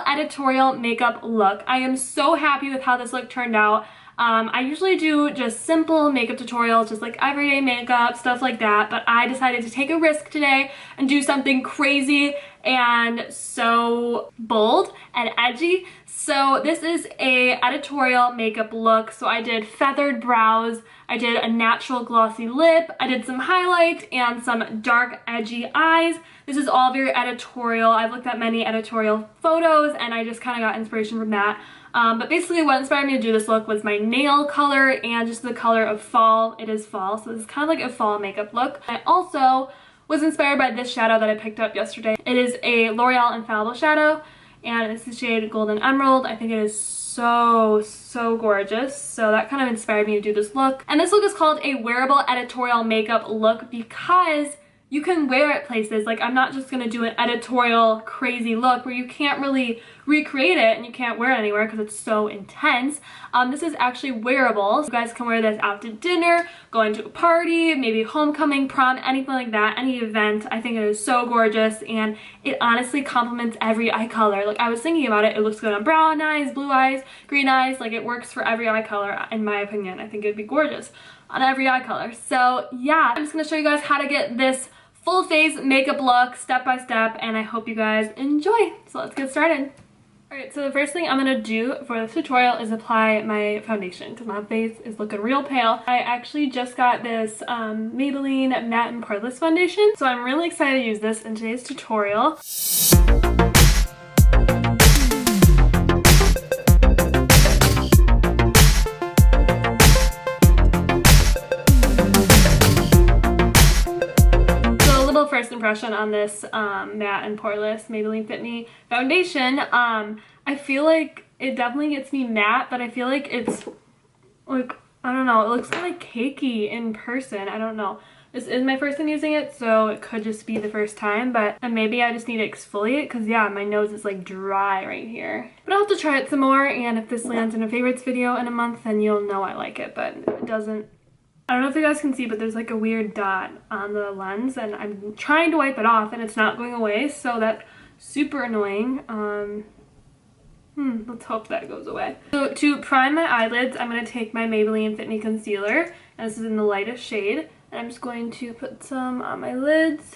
editorial makeup look. I am so happy with how this look turned out. I usually do just simple makeup tutorials, just like everyday makeup, stuff like that, but I decided to take a risk today and do something crazy and so bold and edgy. So this is a editorial makeup look. So I did feathered brows, I did a natural glossy lip, I did some highlight and some dark edgy eyes. This is all very editorial. I've looked at many editorial photos and I just kind of got inspiration from that. But basically what inspired me to do this look was my nail color and just the color of fall. It is fall, so this is kind of like a fall makeup look. I also was inspired by this shadow that I picked up yesterday. It is a L'Oreal Infallible shadow and it's the shade Golden Emerald. I think it is so gorgeous. So that kind of inspired me to do this look. And this look is called a wearable editorial makeup look because you can wear it places. Like, I'm not just gonna do an editorial crazy look where you can't really recreate it and you can't wear it anywhere because it's so intense. This is actually wearable. You guys can wear this out to dinner, going to a party, maybe homecoming, prom, anything like that, any event. I think it is so gorgeous and it honestly complements every eye color. Like, I was thinking about it, it looks good on brown eyes, blue eyes, green eyes. Like, it works for every eye color in my opinion. I think it'd be gorgeous on every eye color. So yeah, I'm just gonna show you guys how to get this full face makeup look step by step and I hope you guys enjoy. So let's get started. Alright, so the first thing I'm gonna do for this tutorial is apply my foundation because my face is looking real pale. I actually just got this Maybelline Matte and Poreless foundation, so I'm really excited to use this in today's tutorial. First impression on this matte and poreless Maybelline Fit Me foundation. I feel like it definitely gets me matte, but I feel like it's like, I don't know, it looks kind of cakey in person. I don't know. This is my first time using it, so it could just be the first time, but maybe I just need to exfoliate because yeah, my nose is like dry right here. But I'll have to try it some more, and if this lands in a favorites video in a month, then you'll know I like it, but if it doesn't, I don't know if you guys can see, but there's like a weird dot on the lens and I'm trying to wipe it off and it's not going away, so that's super annoying. Let's hope that goes away. So to prime my eyelids, I'm going to take my Maybelline Fit Me concealer, and this is in the lightest shade, and I'm just going to put some on my lids.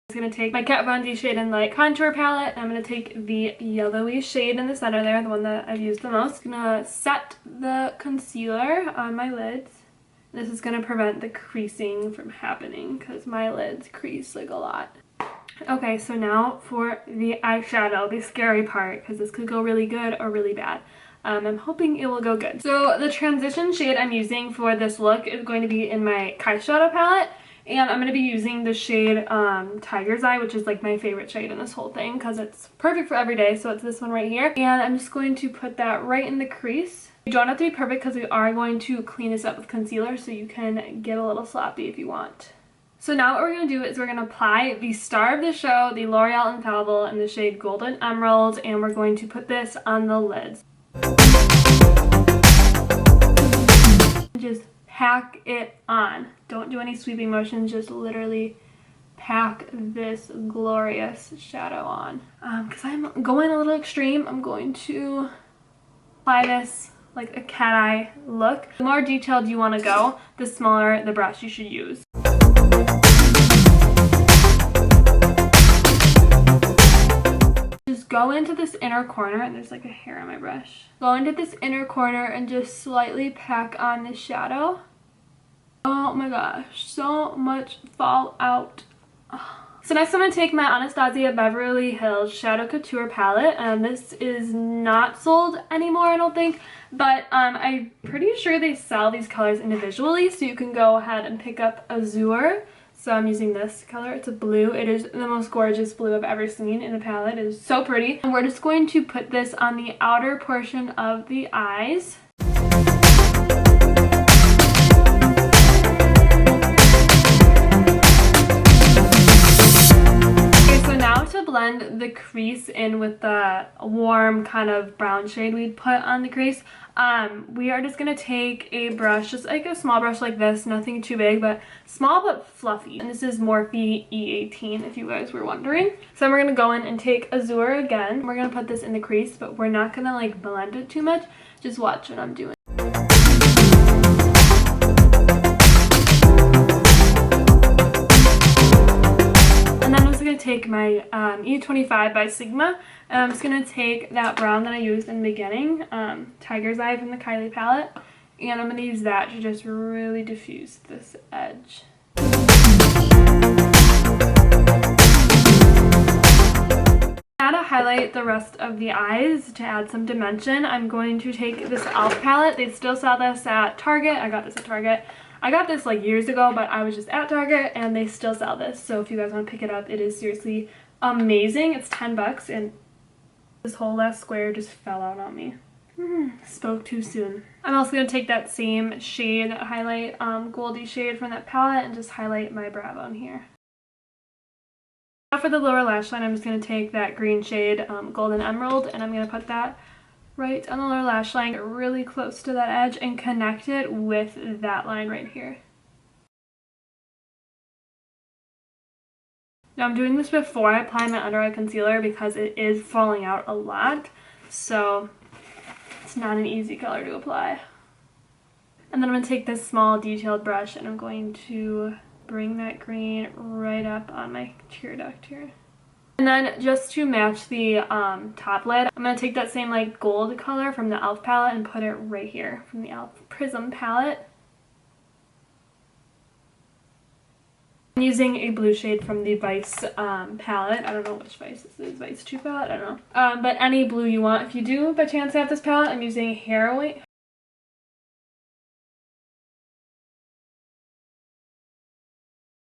I'm going to take my Kat Von D Shade and Light Contour Palette, and I'm going to take the yellowy shade in the center there, the one that I've used the most. I'm going to set the concealer on my lids. This is going to prevent the creasing from happening because my lids crease like a lot. Okay, so now for the eyeshadow, the scary part, because this could go really good or really bad. I'm hoping it will go good. So the transition shade I'm using for this look is going to be in my Eyeshadow palette. And I'm going to be using the shade Tiger's Eye, which is like my favorite shade in this whole thing because it's perfect for every day. So it's this one right here. And I'm just going to put that right in the crease. You don't have to be perfect because we are going to clean this up with concealer, so you can get a little sloppy if you want. So now what we're going to do is we're going to apply the star of the show, the L'Oreal Infallible in the shade Golden Emerald, and we're going to put this on the lids. Just pack it on. Don't do any sweeping motions, just literally pack this glorious shadow on. Because I'm going a little extreme, I'm going to apply this like a cat eye look. The more detailed you want to go, the smaller the brush you should use. Just go into this inner corner, and there's like a hair on my brush. Go into this inner corner and just slightly pack on the shadow. Oh my gosh, so much fallout. So next I'm going to take my Anastasia Beverly Hills Shadow Couture palette, and this is not sold anymore I don't think, but I'm pretty sure they sell these colors individually, so you can go ahead and pick up Azure. So I'm using this color, it's a blue. It is the most gorgeous blue I've ever seen in a palette. It is so pretty. And we're just going to put this on the outer portion of the eyes. blend the crease in with the warm kind of brown shade we put on the crease, we are just going to take a brush, just like a small brush like this, nothing too big, but small but fluffy. And this is Morphe E18 if you guys were wondering. So then we're going to go in and take Azure again. We're going to put this in the crease, but we're not going to like blend it too much. Just watch what I'm doing. Take my E25 by Sigma, and I'm just going to take that brown that I used in the beginning, Tiger's Eye from the Kylie palette, and I'm going to use that to just really diffuse this edge. Now to highlight the rest of the eyes, to add some dimension, I'm going to take this e.l.f. palette. They still sell this at Target. I got this at Target. I got this like years ago, but I was just at Target and they still sell this. So if you guys want to pick it up, it is seriously amazing. It's 10 bucks and this whole last square just fell out on me. Spoke too soon. I'm also going to take that same shade, that highlight goldy shade from that palette, and just highlight my brow bone here. Now for the lower lash line, I'm just going to take that green shade, Golden Emerald, and I'm going to put that right on the lower lash line, really close to that edge, and connect it with that line right here. Now I'm doing this before I apply my under eye concealer because it is falling out a lot, so it's not an easy color to apply. And then I'm going to take this small detailed brush and I'm going to bring that green right up on my tear duct here. And then just to match the top lid, I'm going to take that same like gold color from the e.l.f. palette and put it right here from the e.l.f. Prism palette. I'm using a blue shade from the Vice palette. I don't know which Vice this is, Vice 2 palette, I don't know. But any blue you want. If you do by chance have this palette, I'm using Heroine.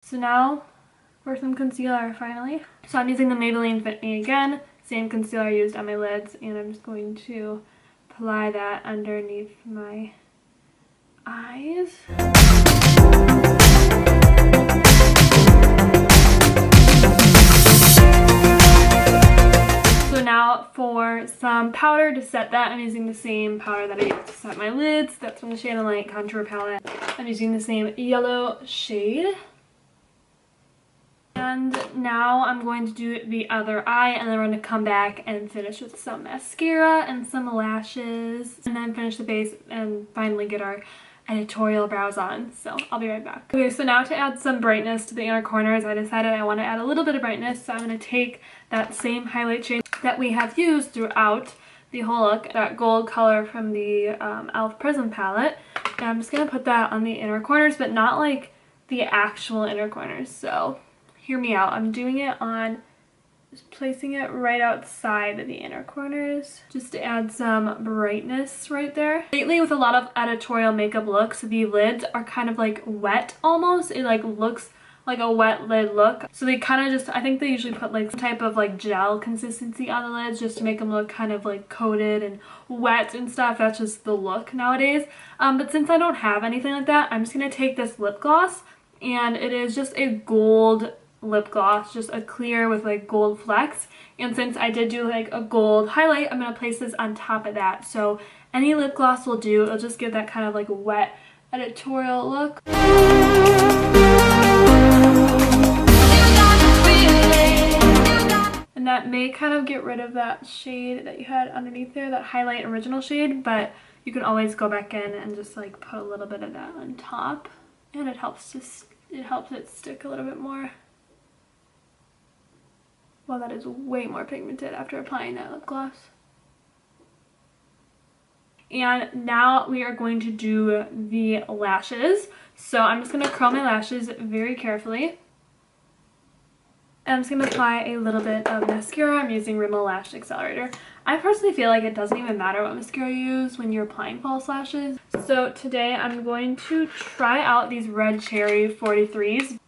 So now for some concealer finally. So I'm using the Maybelline Fit Me again, same concealer I used on my lids, and I'm just going to apply that underneath my eyes. So now for some powder to set that, I'm using the same powder that I used to set my lids. That's from the Shade & Light Contour Palette. I'm using the same yellow shade. And now I'm going to do the other eye, and then we're going to come back and finish with some mascara and some lashes, and then finish the base and finally get our editorial brows on. So I'll be right back. Okay, so now to add some brightness to the inner corners, I decided I want to add a little bit of brightness, so I'm going to take that same highlight shade that we have used throughout the whole look, that gold color from the e.l.f. Prism palette, and I'm just going to put that on the inner corners, but not like the actual inner corners. So hear me out. I'm doing it on, just placing it right outside of the inner corners just to add some brightness right there. Lately with a lot of editorial makeup looks, the lids are kind of like wet almost. It like looks like a wet lid look. So they kind of just, I think they usually put like some type of like gel consistency on the lids just to make them look kind of like coated and wet and stuff. That's just the look nowadays. But since I don't have anything like that, I'm just going to take this lip gloss, and it is just a gold lip gloss, just a clear with like gold flecks, and since I did do like a gold highlight, I'm going to place this on top of that. So any lip gloss will do. It'll just give that kind of like wet editorial look. And that may kind of get rid of that shade that you had underneath there, that highlight original shade, but you can always go back in and just like put a little bit of that on top, and it helps it stick a little bit more. Well, that is way more pigmented after applying that lip gloss. And now we are going to do the lashes. So I'm just going to curl my lashes very carefully. And I'm just going to apply a little bit of mascara. I'm using Rimmel Lash Accelerator. I personally feel like it doesn't even matter what mascara you use when you're applying false lashes. So today I'm going to try out these Red Cherry 43s.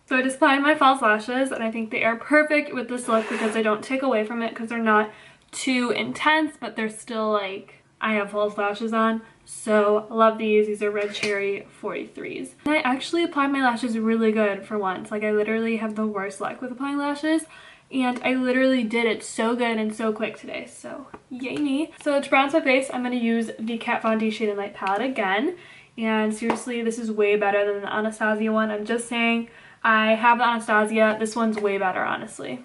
So I just applied my false lashes, and I think they are perfect with this look because they don't take away from it because they're not too intense, but they're still like I have false lashes on. So love these. These are Red Cherry 43s. And I actually applied my lashes really good for once. Like I literally have the worst luck with applying lashes. And I literally did it so good and so quick today. So yay me. So to bronze my face, I'm going to use the Kat Von D Shade and Light palette again. And seriously, this is way better than the Anastasia one. I'm just saying. I have the Anastasia. This one's way better, honestly.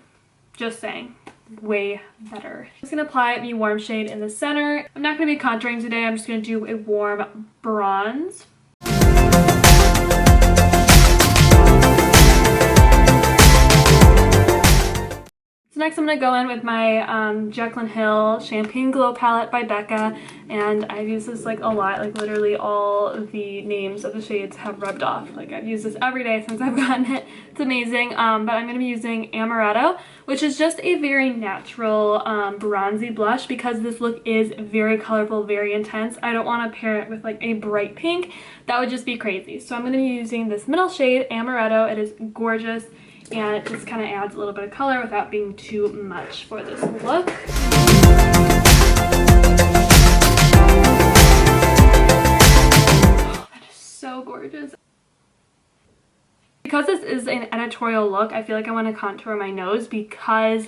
Just saying. Way better. I'm just going to apply the warm shade in the center. I'm not going to be contouring today. I'm just going to do a warm bronze. So next I'm going to go in with my Jaclyn Hill Champagne Glow palette by Becca, and I've used this like a lot. Like literally all of the names of the shades have rubbed off. Like I've used this every day since I've gotten it. It's amazing. But I'm going to be using Amaretto, which is just a very natural bronzy blush because this look is very colorful, very intense. I don't want to pair it with like a bright pink. That would just be crazy. So I'm going to be using this middle shade, Amaretto. It is gorgeous. And it just kind of adds a little bit of color without being too much for this look. Oh, that is so gorgeous. Because this is an editorial look, I feel like I want to contour my nose because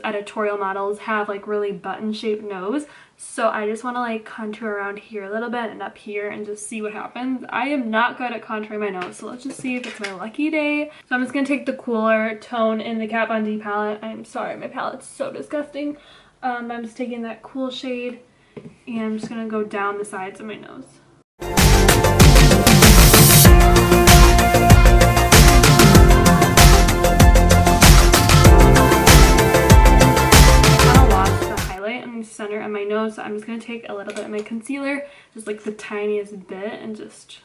editorial models have like really button-shaped nose. So I just want to like contour around here a little bit and up here and just see what happens. I am not good at contouring my nose, so let's just see if it's my lucky day. So I'm just going to take the cooler tone in the Kat Von D palette. I'm sorry, my palette's so disgusting. I'm just taking that cool shade and I'm just going to go down the sides of my nose. Center of my nose, so I'm just going to take a little bit of my concealer, just like the tiniest bit, and just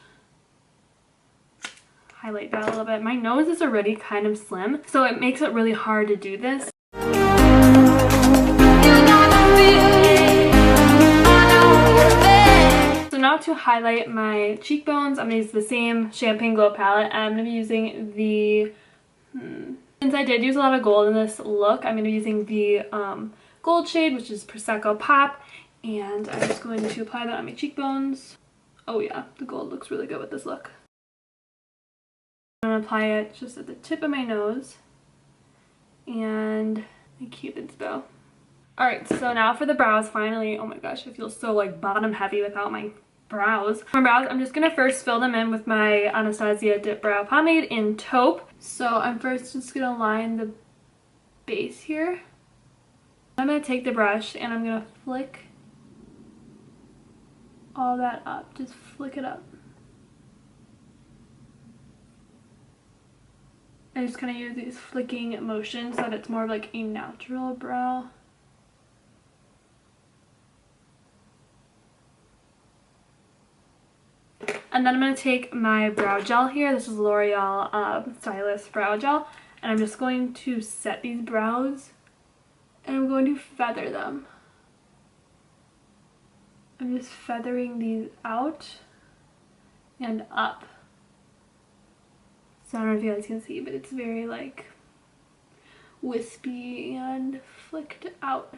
highlight that a little bit. My nose is already kind of slim, so it makes it really hard to do this. So now to highlight my cheekbones, I'm going to use the same Champagne Glow palette, and I'm going to be using the since I did use a lot of gold in this look, I'm going to be using the gold shade, which is Prosecco Pop, and I'm just going to apply that on my cheekbones. Oh yeah, the gold looks really good with this look. I'm going to apply it just at the tip of my nose and my Cupid's bow. Alright, so now for the brows, finally. Oh my gosh, I feel so like bottom heavy without my brows. For brows, I'm just going to first fill them in with my Anastasia Dip Brow Pomade in Taupe. So I'm first just going to line the base here. I'm going to take the brush and I'm going to flick all that up. Just flick it up. I just kind of use these flicking motions so that it's more of like a natural brow. And then I'm going to take my brow gel here. This is L'Oreal Stylist Brow Gel. And I'm just going to set these brows. And I'm going to feather them. I'm just feathering these out and up. So I don't know if you guys can see, but it's very like wispy and flicked out.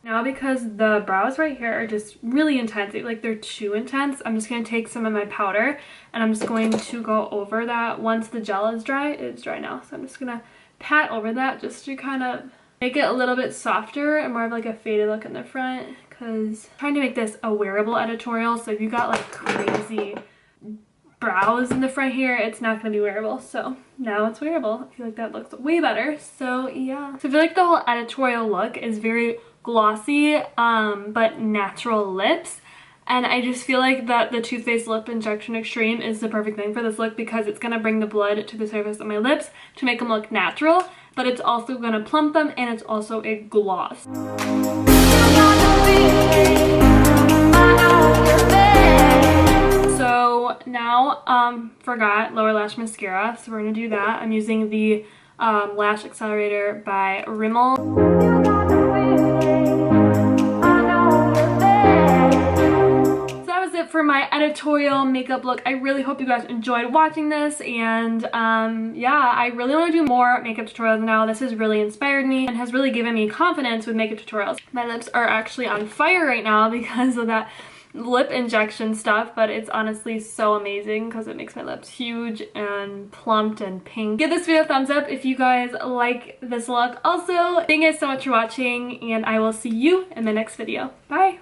Now because the brows right here are just really intense, like they're too intense, I'm just going to take some of my powder and I'm just going to go over that once the gel is dry. It's dry now, so I'm just going to pat over that just to kind of make it a little bit softer and more of like a faded look in the front, because I'm trying to make this a wearable editorial, so if you got like crazy brows in the front here, it's not going to be wearable. So now it's wearable. I feel like that looks way better. So yeah, so I feel like the whole editorial look is very glossy but natural lips, and I just feel like that the Too Faced Lip Injection Extreme is the perfect thing for this look because it's going to bring the blood to the surface of my lips to make them look natural, but it's also going to plump them, and it's also a gloss. So now forgot lower lash mascara, so we're going to do that. I'm using the Lash Accelerator by Rimmel. it for my editorial makeup look. I really hope you guys enjoyed watching this, and yeah, I really want to do more makeup tutorials now. This has really inspired me and has really given me confidence with makeup tutorials. My lips are actually on fire right now because of that lip injection stuff, but it's honestly so amazing because it makes my lips huge and plumped and pink. Give this video a thumbs up if you guys like this look. Also, thank you guys so much for watching, and I will see you in my next video. Bye!